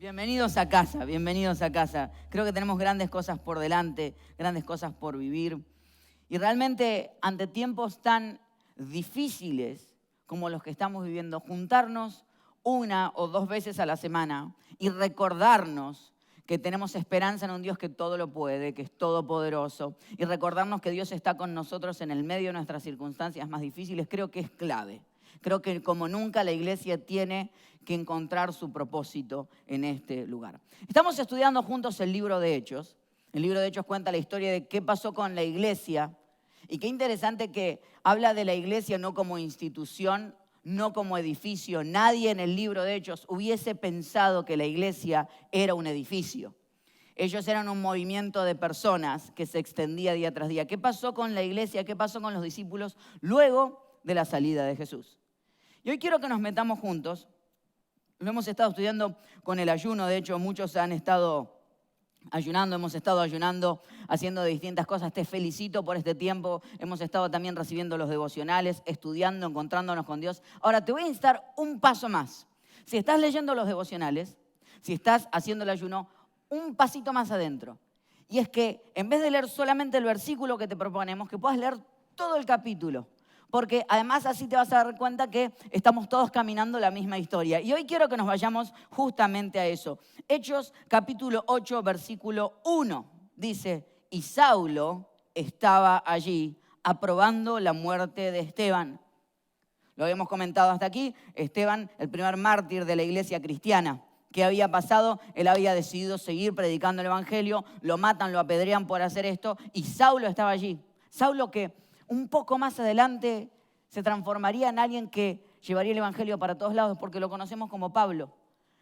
Bienvenidos a casa, bienvenidos a casa. Creo que tenemos grandes cosas por delante, grandes cosas por vivir. Y realmente ante tiempos tan difíciles como los que estamos viviendo, juntarnos una o dos veces a la semana y recordarnos que tenemos esperanza en un Dios que todo lo puede, que es todopoderoso, y recordarnos que Dios está con nosotros en el medio de nuestras circunstancias más difíciles, creo que es clave. Creo que como nunca la iglesia tiene que encontrar su propósito en este lugar. Estamos estudiando juntos el libro de Hechos. El libro de Hechos cuenta la historia de qué pasó con la iglesia. Y qué interesante que habla de la iglesia no como institución, no como edificio. Nadie en el libro de Hechos hubiese pensado que la iglesia era un edificio. Ellos eran un movimiento de personas que se extendía día tras día. ¿Qué pasó con la iglesia? ¿Qué pasó con los discípulos luego de la salida de Jesús? Y hoy quiero que nos metamos juntos. Lo hemos estado estudiando con el ayuno. De hecho, muchos han estado ayunando, hemos estado ayunando, haciendo distintas cosas. Te felicito por este tiempo. Hemos estado también recibiendo los devocionales, estudiando, encontrándonos con Dios. Ahora, te voy a instar un paso más. Si estás leyendo los devocionales, si estás haciendo el ayuno, un pasito más adentro. Y es que en vez de leer solamente el versículo que te proponemos, que puedas leer todo el capítulo. Porque además así te vas a dar cuenta que estamos todos caminando la misma historia. Y hoy quiero que nos vayamos justamente a eso. Hechos capítulo 8, versículo 1. Dice, y Saulo estaba allí aprobando la muerte de Esteban. Lo habíamos comentado hasta aquí. Esteban, el primer mártir de la iglesia cristiana. ¿Qué había pasado? Él había decidido seguir predicando el evangelio. Lo matan, lo apedrean por hacer esto. Y Saulo estaba allí. Saulo que un poco más adelante se transformaría en alguien que llevaría el evangelio para todos lados, porque lo conocemos como Pablo.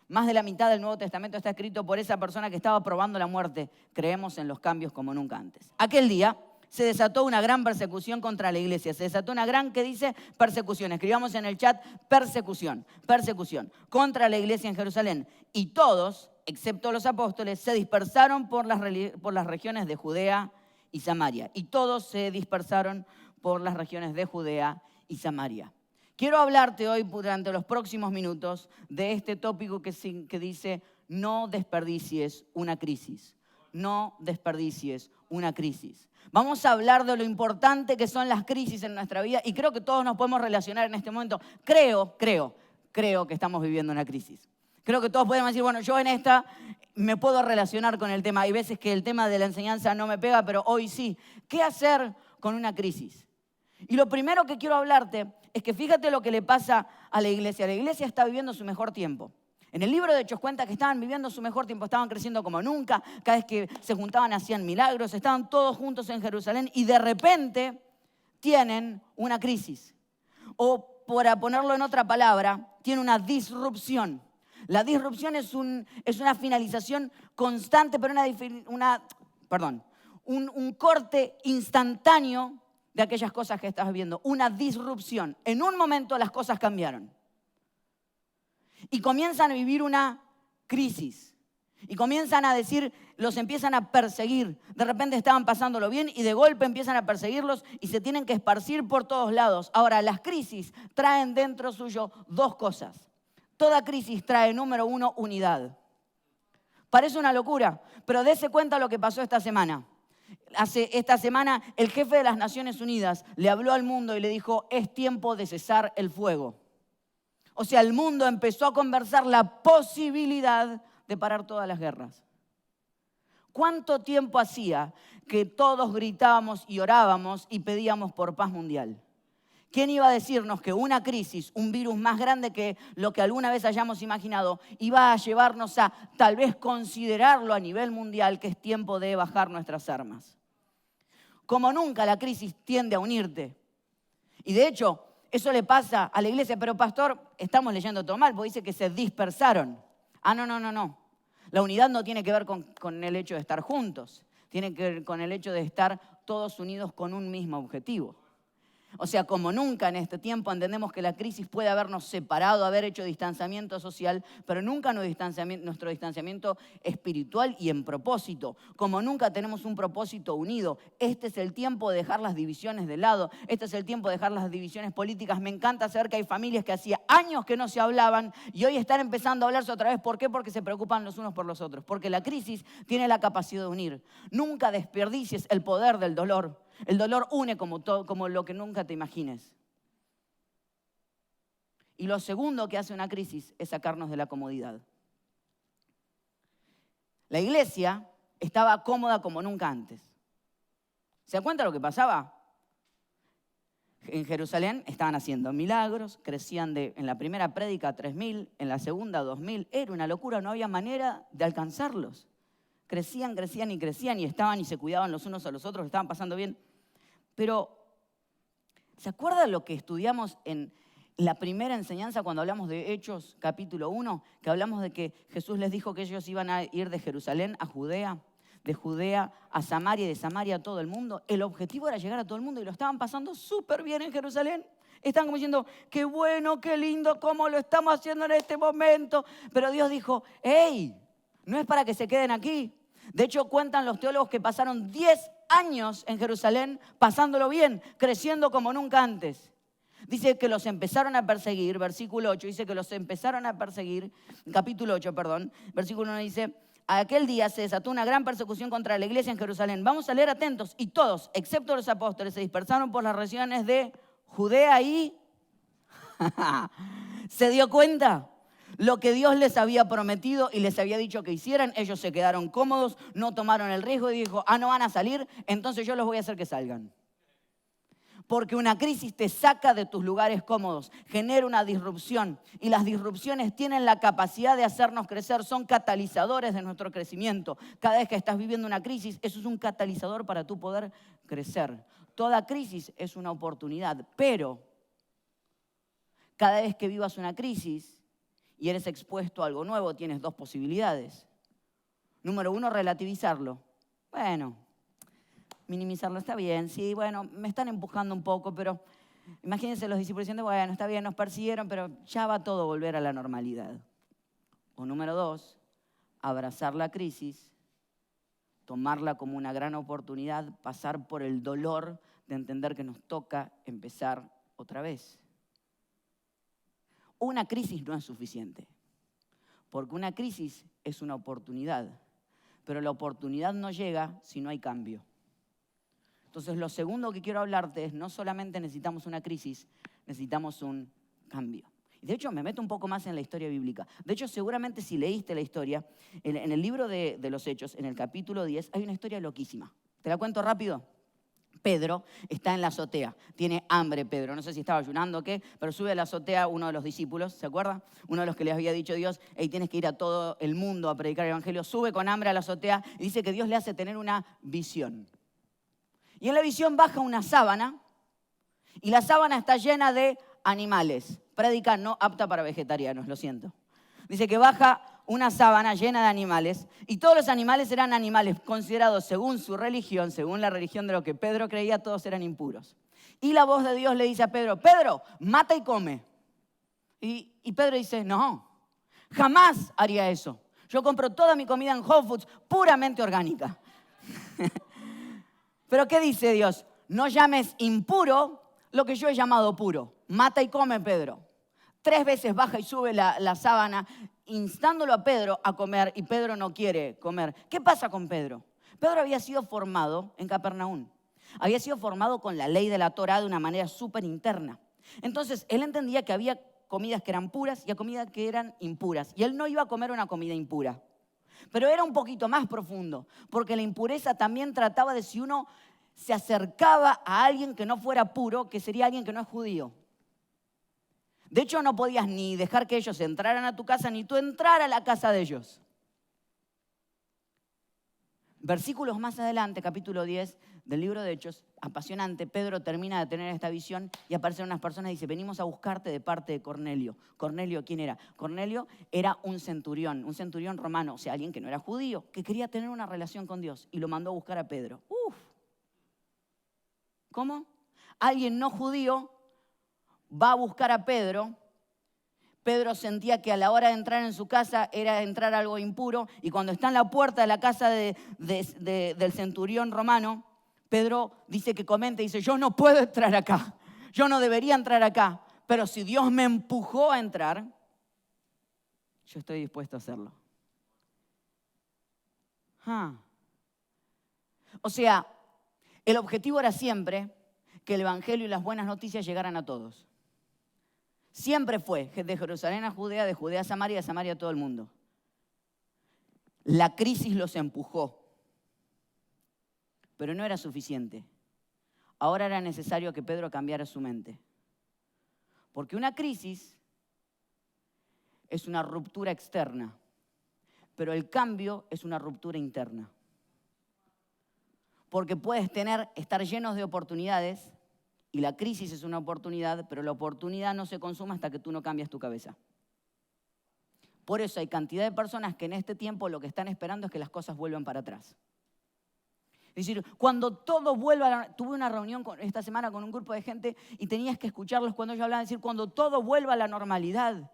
Más de la mitad del Nuevo Testamento está escrito por esa persona que estaba probando la muerte. Creemos en los cambios como nunca antes. Aquel día se desató una gran persecución contra la iglesia. Se desató una gran, ¿qué dice? Persecución. Escribamos en el chat, persecución, persecución contra la iglesia en Jerusalén. Y todos, excepto los apóstoles, se dispersaron por las regiones de Judea y Samaria. Y todos se dispersaron por las regiones de Judea y Samaria. Quiero hablarte hoy durante los próximos minutos de este tópico que dice no desperdicies una crisis. No desperdicies una crisis. Vamos a hablar de lo importante que son las crisis en nuestra vida y creo que todos nos podemos relacionar en este momento. Creo que estamos viviendo una crisis. Creo que todos podemos decir, bueno, yo en esta me puedo relacionar con el tema. Hay veces que el tema de la enseñanza no me pega, pero hoy sí. ¿Qué hacer con una crisis? Y lo primero que quiero hablarte es que fíjate lo que le pasa a la iglesia. La iglesia está viviendo su mejor tiempo. En el libro de Hechos cuenta que estaban viviendo su mejor tiempo, estaban creciendo como nunca. Cada vez que se juntaban hacían milagros, estaban todos juntos en Jerusalén y de repente tienen una crisis. O para ponerlo en otra palabra, tiene una disrupción. La disrupción es una finalización constante, pero un corte instantáneo de aquellas cosas que estás viendo. Una disrupción. En un momento las cosas cambiaron. Y comienzan a vivir una crisis. Y comienzan a decir, los empiezan a perseguir. De repente estaban pasándolo bien y de golpe empiezan a perseguirlos y se tienen que esparcir por todos lados. Ahora, las crisis traen dentro suyo dos cosas. Toda crisis trae, número uno, unidad. Parece una locura, pero dése cuenta lo que pasó esta semana. Esta semana el jefe de las Naciones Unidas le habló al mundo y le dijo, es tiempo de cesar el fuego. O sea, el mundo empezó a conversar la posibilidad de parar todas las guerras. ¿Cuánto tiempo hacía que todos gritábamos y orábamos y pedíamos por paz mundial? ¿Quién iba a decirnos que una crisis, un virus más grande que lo que alguna vez hayamos imaginado, iba a llevarnos a tal vez considerarlo a nivel mundial que es tiempo de bajar nuestras armas? Como nunca la crisis tiende a unirte. Y de hecho, eso le pasa a la iglesia. Pero pastor, estamos leyendo todo mal, porque dice que se dispersaron. No. La unidad no tiene que ver con el hecho de estar juntos. Tiene que ver con el hecho de estar todos unidos con un mismo objetivo. O sea, como nunca en este tiempo entendemos que la crisis puede habernos separado, haber hecho distanciamiento social, pero nunca nuestro distanciamiento espiritual y en propósito. Como nunca tenemos un propósito unido. Este es el tiempo de dejar las divisiones de lado. Este es el tiempo de dejar las divisiones políticas. Me encanta saber que hay familias que hacía años que no se hablaban y hoy están empezando a hablarse otra vez. ¿Por qué? Porque se preocupan los unos por los otros. Porque la crisis tiene la capacidad de unir. Nunca desperdicies el poder del dolor. El dolor une como lo que nunca te imagines. Y lo segundo que hace una crisis es sacarnos de la comodidad. La iglesia estaba cómoda como nunca antes. ¿Se dan cuenta lo que pasaba? En Jerusalén estaban haciendo milagros, crecían en la primera prédica 3.000, en la segunda 2.000. Era una locura, no había manera de alcanzarlos. Crecían y estaban y se cuidaban los unos a los otros, estaban pasando bien. Pero, ¿se acuerdan lo que estudiamos en la primera enseñanza cuando hablamos de Hechos capítulo 1? Que hablamos de que Jesús les dijo que ellos iban a ir de Jerusalén a Judea, de Judea a Samaria y de Samaria a todo el mundo. El objetivo era llegar a todo el mundo y lo estaban pasando súper bien en Jerusalén. Están como diciendo, qué bueno, qué lindo, cómo lo estamos haciendo en este momento. Pero Dios dijo, hey, no es para que se queden aquí. De hecho, cuentan los teólogos que pasaron 10 años en Jerusalén pasándolo bien, creciendo como nunca antes. Dice que los empezaron a perseguir, versículo 8, dice que los empezaron a perseguir, capítulo 8, perdón, versículo 1 dice, aquel día se desató una gran persecución contra la iglesia en Jerusalén. Vamos a leer atentos. Y todos, excepto los apóstoles, se dispersaron por las regiones de Judea y... ¿Se dio cuenta? Lo que Dios les había prometido y les había dicho que hicieran, ellos se quedaron cómodos, no tomaron el riesgo y dijo, no van a salir, entonces yo los voy a hacer que salgan. Porque una crisis te saca de tus lugares cómodos, genera una disrupción y las disrupciones tienen la capacidad de hacernos crecer, son catalizadores de nuestro crecimiento. Cada vez que estás viviendo una crisis, eso es un catalizador para tú poder crecer. Toda crisis es una oportunidad, pero cada vez que vivas una crisis y eres expuesto a algo nuevo, tienes dos posibilidades. Número 1, relativizarlo. Bueno, minimizarlo está bien, sí, bueno, me están empujando un poco, pero imagínense los discípulos diciendo, bueno, está bien, nos persiguieron, pero ya va todo a volver a la normalidad. O número 2, abrazar la crisis, tomarla como una gran oportunidad, pasar por el dolor de entender que nos toca empezar otra vez. Una crisis no es suficiente, porque una crisis es una oportunidad, pero la oportunidad no llega si no hay cambio. Entonces, lo segundo que quiero hablarte es no solamente necesitamos una crisis, necesitamos un cambio. Y de hecho, me meto un poco más en la historia bíblica. De hecho, seguramente si leíste la historia, en el libro de los Hechos, en el capítulo 10, hay una historia loquísima. ¿Te la cuento rápido? Pedro está en la azotea, tiene hambre Pedro, no sé si estaba ayunando o qué, pero sube a la azotea uno de los discípulos, ¿se acuerda? Uno de los que les había dicho Dios, hey, tienes que ir a todo el mundo a predicar el evangelio, sube con hambre a la azotea y dice que Dios le hace tener una visión. Y en la visión baja una sábana y la sábana está llena de animales, prédica no apta para vegetarianos, lo siento. Dice que baja una sábana llena de animales y todos los animales eran animales considerados según su religión, según la religión de lo que Pedro creía, todos eran impuros. Y la voz de Dios le dice a Pedro, Pedro, mata y come. Y Pedro dice, no, jamás haría eso. Yo compro toda mi comida en Whole Foods puramente orgánica. Pero ¿qué dice Dios? No llames impuro lo que yo he llamado puro. Mata y come, Pedro. 3 veces baja y sube la sábana, instándolo a Pedro a comer, y Pedro no quiere comer. ¿Qué pasa con Pedro? Pedro había sido formado en Capernaum. Había sido formado con la ley de la Torá de una manera súper interna. Entonces, él entendía que había comidas que eran puras y comidas que eran impuras. Y él no iba a comer una comida impura. Pero era un poquito más profundo, porque la impureza también trataba de si uno se acercaba a alguien que no fuera puro, que sería alguien que no es judío. De hecho, no podías ni dejar que ellos entraran a tu casa, ni tú entrar a la casa de ellos. Versículos más adelante, capítulo 10 del libro de Hechos, apasionante, Pedro termina de tener esta visión y aparecen unas personas y dice, venimos a buscarte de parte de Cornelio. ¿Cornelio quién era? Cornelio era un centurión romano, o sea, alguien que no era judío, que quería tener una relación con Dios y lo mandó a buscar a Pedro. ¿Cómo? alguien no judío va a buscar a Pedro. Pedro sentía que a la hora de entrar en su casa era entrar algo impuro, y cuando está en la puerta de la casa del centurión romano, Pedro dice que comenta y dice, yo no puedo entrar acá, yo no debería entrar acá, pero si Dios me empujó a entrar, yo estoy dispuesto a hacerlo. O sea, el objetivo era siempre que el evangelio y las buenas noticias llegaran a todos. Siempre fue de Jerusalén a Judea, de Judea a Samaria, de Samaria a todo el mundo. La crisis los empujó, pero no era suficiente. Ahora era necesario que Pedro cambiara su mente. Porque una crisis es una ruptura externa, pero el cambio es una ruptura interna. Porque puedes estar llenos de oportunidades, y la crisis es una oportunidad, pero la oportunidad no se consuma hasta que tú no cambias tu cabeza. Por eso hay cantidad de personas que en este tiempo lo que están esperando es que las cosas vuelvan para atrás. Es decir, cuando todo vuelva, tuve una reunión esta semana con un grupo de gente y tenías que escucharlos cuando ellos hablaban, decir, cuando todo vuelva a la normalidad.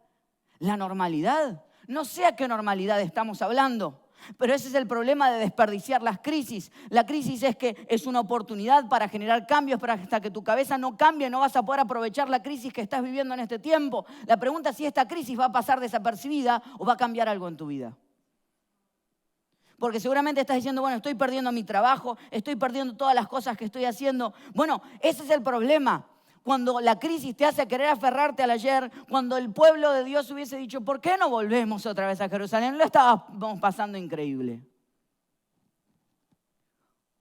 La normalidad, no sé a qué normalidad estamos hablando. Pero ese es el problema de desperdiciar las crisis. La crisis es una oportunidad para generar cambios, pero hasta que tu cabeza no cambie no vas a poder aprovechar la crisis que estás viviendo en este tiempo. La pregunta es si esta crisis va a pasar desapercibida o va a cambiar algo en tu vida. Porque seguramente estás diciendo, bueno, estoy perdiendo mi trabajo, estoy perdiendo todas las cosas que estoy haciendo. Bueno, ese es el problema. Cuando la crisis te hace querer aferrarte al ayer, cuando el pueblo de Dios hubiese dicho, ¿por qué no volvemos otra vez a Jerusalén? Lo estábamos pasando increíble.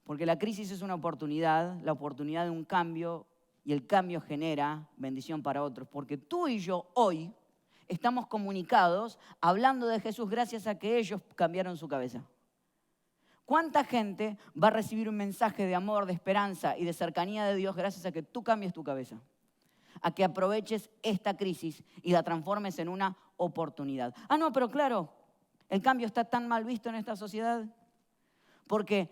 Porque la crisis es una oportunidad, la oportunidad de un cambio, y el cambio genera bendición para otros. Porque tú y yo hoy estamos comunicados hablando de Jesús gracias a que ellos cambiaron su cabeza. ¿Cuánta gente va a recibir un mensaje de amor, de esperanza y de cercanía de Dios gracias a que tú cambies tu cabeza? A que aproveches esta crisis y la transformes en una oportunidad. No, pero claro, el cambio está tan mal visto en esta sociedad. Porque,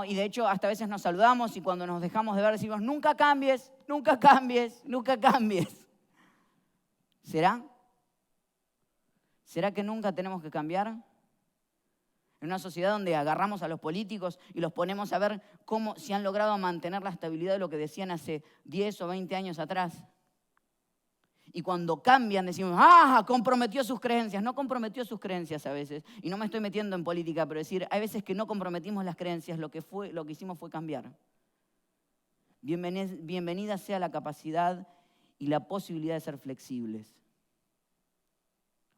y de hecho hasta a veces nos saludamos y cuando nos dejamos de ver decimos, nunca cambies, nunca cambies, nunca cambies. ¿Será? ¿Será que nunca tenemos que cambiar? En una sociedad donde agarramos a los políticos y los ponemos a ver si han logrado mantener la estabilidad de lo que decían hace 10 o 20 años atrás. Y cuando cambian decimos, comprometió sus creencias. No comprometió sus creencias a veces. Y no me estoy metiendo en política, pero hay veces que no comprometimos las creencias, lo que hicimos fue cambiar. Bienvenida sea la capacidad y la posibilidad de ser flexibles.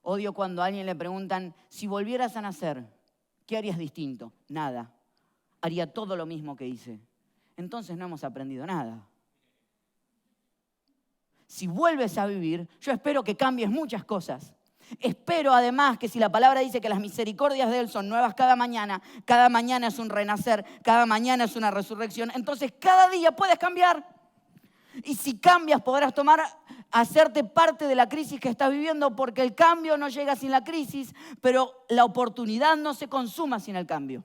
Odio cuando a alguien le preguntan, si volvieras a nacer, ¿qué harías distinto? Nada. Haría todo lo mismo que hice. Entonces no hemos aprendido nada. Si vuelves a vivir, yo espero que cambies muchas cosas. Espero además que si la palabra dice que las misericordias de Él son nuevas cada mañana es un renacer, cada mañana es una resurrección, entonces cada día puedes cambiar. Y si cambias podrás hacerte parte de la crisis que estás viviendo, porque el cambio no llega sin la crisis, pero la oportunidad no se consuma sin el cambio.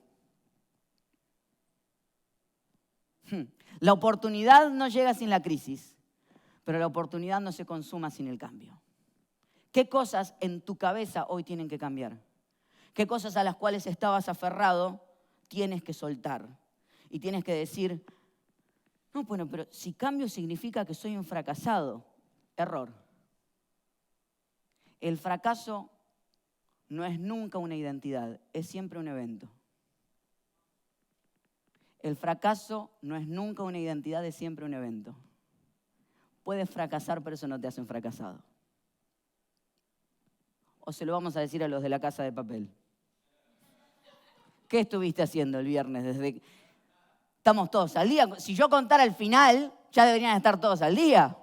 La oportunidad no llega sin la crisis, pero la oportunidad no se consuma sin el cambio. ¿Qué cosas en tu cabeza hoy tienen que cambiar? ¿Qué cosas a las cuales estabas aferrado tienes que soltar? Y tienes que decir, pero si cambio significa que soy un fracasado. Error. El fracaso no es nunca una identidad, es siempre un evento. El fracaso no es nunca una identidad, es siempre un evento. Puedes fracasar, pero eso no te hace un fracasado. O se lo vamos a decir a los de la Casa de Papel. ¿Qué estuviste haciendo el viernes? Estamos todos al día. Si yo contara el final, ya deberían estar todos al día.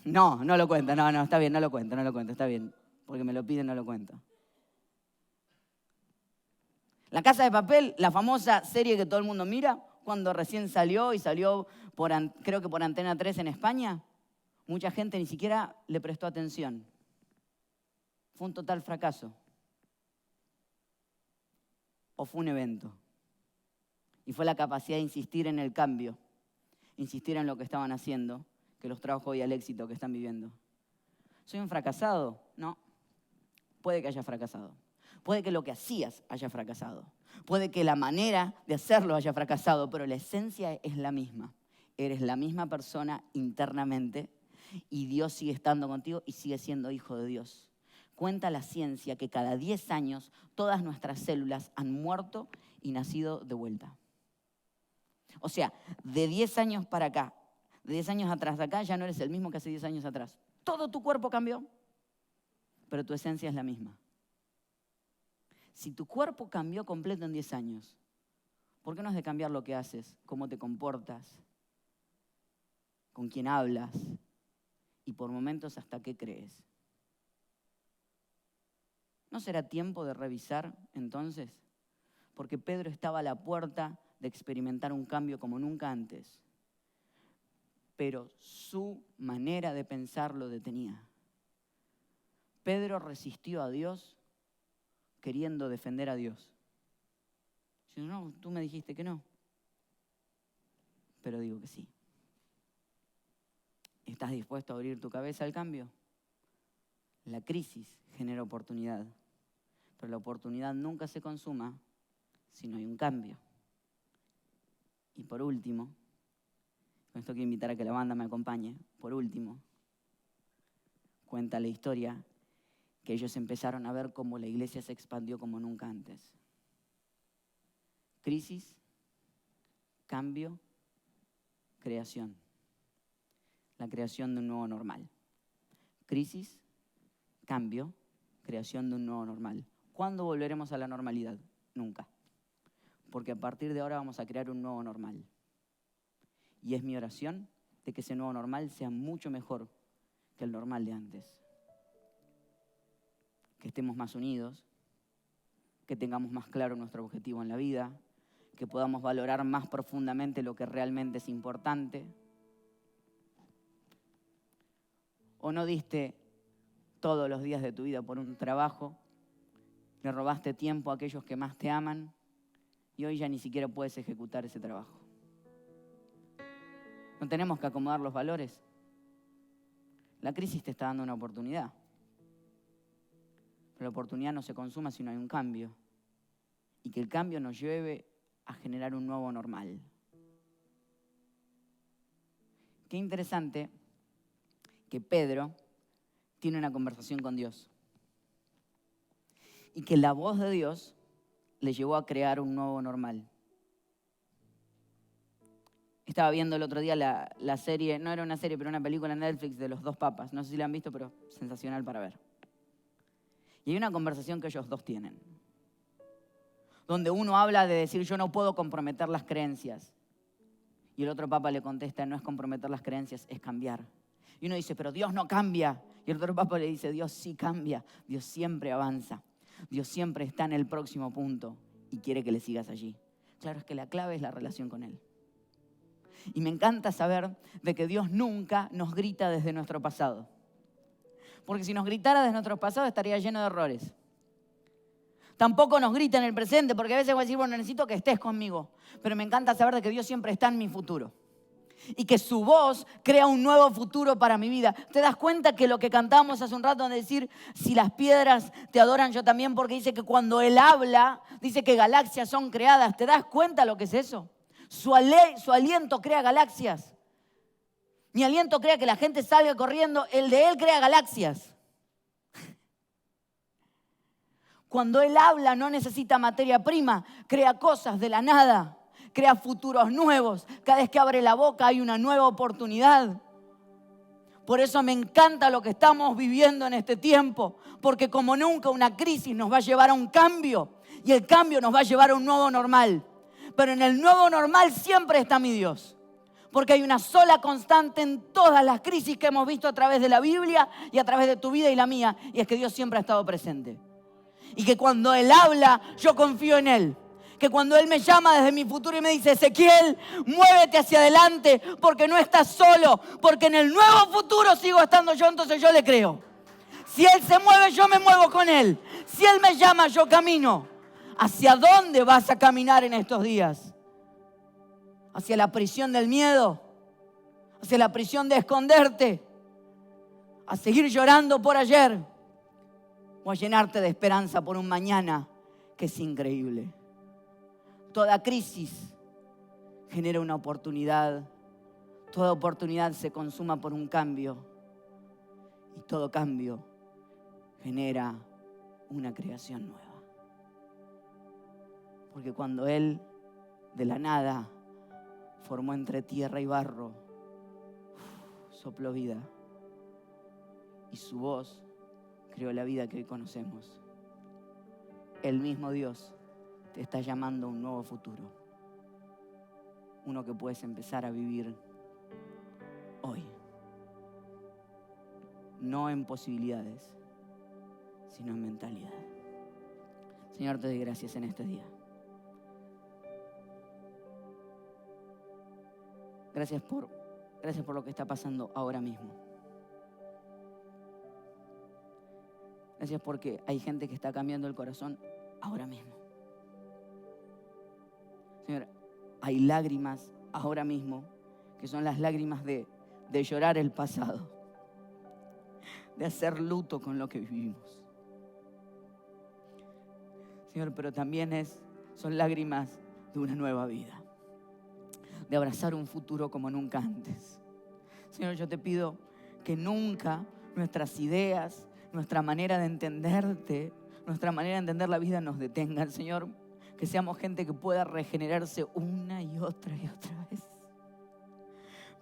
No lo cuento. No, está bien, no lo cuento, está bien. Porque me lo piden, no lo cuento. La Casa de Papel, la famosa serie que todo el mundo mira, cuando recién salió y salió creo que por Antena 3 en España, mucha gente ni siquiera le prestó atención. ¿Fue un total fracaso? ¿O fue un evento? Y fue la capacidad de insistir en el cambio, insistir en lo que estaban haciendo que los trajo hoy al éxito que están viviendo? ¿Soy un fracasado? No. Puede que haya fracasado. Puede que lo que hacías haya fracasado. Puede que la manera de hacerlo haya fracasado, pero la esencia es la misma. Eres la misma persona internamente y Dios sigue estando contigo y sigue siendo hijo de Dios. Cuenta la ciencia que cada 10 años todas nuestras células han muerto y nacido de vuelta. O sea, de 10 años para acá, de 10 años atrás de acá, ya no eres el mismo que hace 10 años atrás. Todo tu cuerpo cambió, pero tu esencia es la misma. Si tu cuerpo cambió completo en 10 años, ¿por qué no has de cambiar lo que haces, cómo te comportas, con quién hablas y por momentos hasta qué crees? ¿No será tiempo de revisar entonces? Porque Pedro estaba a la puerta de experimentar un cambio como nunca antes, pero su manera de pensar lo detenía. Pedro resistió a Dios queriendo defender a Dios. Yo, no, tú me dijiste que no, pero digo que sí. ¿Estás dispuesto a abrir tu cabeza al cambio? La crisis genera oportunidad, pero la oportunidad nunca se consuma si no hay un cambio. Y por último, con esto quiero invitar a que la banda me acompañe, por último, cuenta la historia que ellos empezaron a ver cómo la iglesia se expandió como nunca antes. Crisis, cambio, creación. La creación de un nuevo normal. Crisis, cambio, creación de un nuevo normal. ¿Cuándo volveremos a la normalidad? Nunca. Porque a partir de ahora vamos a crear un nuevo normal. Y es mi oración de que ese nuevo normal sea mucho mejor que el normal de antes. Que estemos más unidos, que tengamos más claro nuestro objetivo en la vida, que podamos valorar más profundamente lo que realmente es importante. ¿O no diste todos los días de tu vida por un trabajo? Le robaste tiempo a aquellos que más te aman y hoy ya ni siquiera puedes ejecutar ese trabajo. ¿No tenemos que acomodar los valores? La crisis te está dando una oportunidad. Pero la oportunidad no se consuma si no hay un cambio. Y que el cambio nos lleve a generar un nuevo normal. Qué interesante que Pedro tiene una conversación con Dios. Y que la voz de Dios le llevó a crear un nuevo normal. Estaba viendo el otro día la serie, no era una serie, pero una película en Netflix de los dos papas. No sé si la han visto, pero sensacional para ver. Y hay una conversación que ellos dos tienen, donde uno habla de decir, yo no puedo comprometer las creencias. Y el otro papa le contesta, no es comprometer las creencias, es cambiar. Y uno dice, pero Dios no cambia. Y el otro papa le dice, Dios sí cambia, Dios siempre avanza. Dios siempre está en el próximo punto y quiere que le sigas allí. Claro, es que la clave es la relación con Él. Y me encanta saber de que Dios nunca nos grita desde nuestro pasado. Porque si nos gritara desde nuestro pasado estaría lleno de errores. Tampoco nos grita en el presente, porque a veces voy a decir, bueno, necesito que estés conmigo. Pero me encanta saber de que Dios siempre está en mi futuro. Y que su voz crea un nuevo futuro para mi vida. ¿Te das cuenta que lo que cantábamos hace un rato de decir, si las piedras te adoran, yo también? Porque dice que cuando Él habla, dice que galaxias son creadas. ¿Te das cuenta lo que es eso? Su aliento crea galaxias. Mi aliento crea que la gente salga corriendo. El de Él crea galaxias. Cuando Él habla no necesita materia prima. Crea cosas de la nada. Crea futuros nuevos. Cada vez que abre la boca hay una nueva oportunidad. Por eso me encanta lo que estamos viviendo en este tiempo. Porque como nunca una crisis nos va a llevar a un cambio. Y el cambio nos va a llevar a un nuevo normal. Pero en el nuevo normal siempre está mi Dios. Porque hay una sola constante en todas las crisis que hemos visto a través de la Biblia y a través de tu vida y la mía. Y es que Dios siempre ha estado presente. Y que cuando Él habla, yo confío en Él. Que cuando Él me llama desde mi futuro y me dice, Ezequiel, muévete hacia adelante porque no estás solo. Porque en el nuevo futuro sigo estando yo, entonces yo le creo. Si Él se mueve, yo me muevo con Él. Si Él me llama, yo camino. ¿Hacia dónde vas a caminar en estos días? ¿Hacia la prisión del miedo? hacia la prisión de esconderte, a seguir llorando por ayer o a llenarte de esperanza por un mañana que es increíble. Toda crisis genera una oportunidad. Toda oportunidad se consuma por un cambio. Y todo cambio genera una creación nueva. Porque cuando Él de la nada formó entre tierra y barro, sopló vida. Y su voz creó la vida que hoy conocemos. El mismo Dios te está llamando a un nuevo futuro. Uno que puedes empezar a vivir hoy. No en posibilidades, sino en mentalidad. Señor, te doy gracias en este día. Gracias por lo que está pasando ahora mismo. Gracias porque hay gente que está cambiando el corazón ahora mismo. Señor, hay lágrimas ahora mismo que son las lágrimas de llorar el pasado, de hacer luto con lo que vivimos. Señor, pero también son lágrimas de una nueva vida, de abrazar un futuro como nunca antes. Señor, yo te pido que nunca nuestras ideas, nuestra manera de entenderte, nuestra manera de entender la vida nos detengan, Señor. Que seamos gente que pueda regenerarse una y otra vez.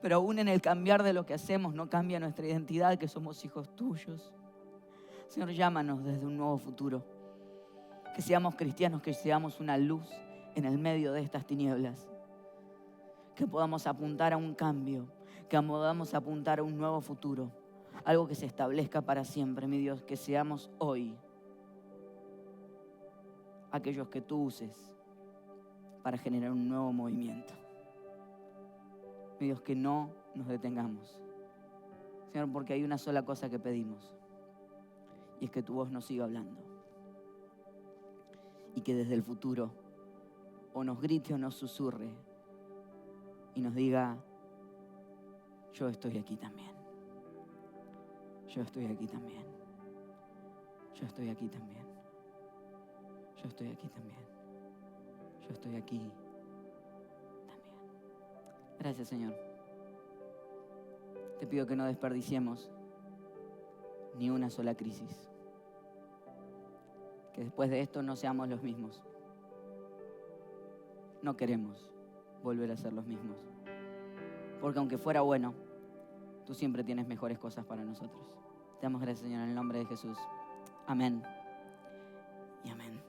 Pero aún en el cambiar de lo que hacemos no cambia nuestra identidad, que somos hijos tuyos. Señor, llámanos desde un nuevo futuro. Que seamos cristianos, que seamos una luz en el medio de estas tinieblas. Que podamos apuntar a un cambio, que podamos apuntar a un nuevo futuro. Algo que se establezca para siempre, mi Dios, que seamos hoy aquellos que tú uses para generar un nuevo movimiento. Mi Dios, que no nos detengamos. Señor, porque hay una sola cosa que pedimos, y es que tu voz nos siga hablando. Y que desde el futuro o nos grite o nos susurre y nos diga: yo estoy aquí también. Yo estoy aquí también. Yo estoy aquí también. Yo estoy aquí también. Yo estoy aquí también. Gracias, Señor. Te pido que no desperdiciemos ni una sola crisis. Que después de esto no seamos los mismos. No queremos volver a ser los mismos. Porque aunque fuera bueno, tú siempre tienes mejores cosas para nosotros. Te damos gracias, Señor, en el nombre de Jesús. Amén y amén.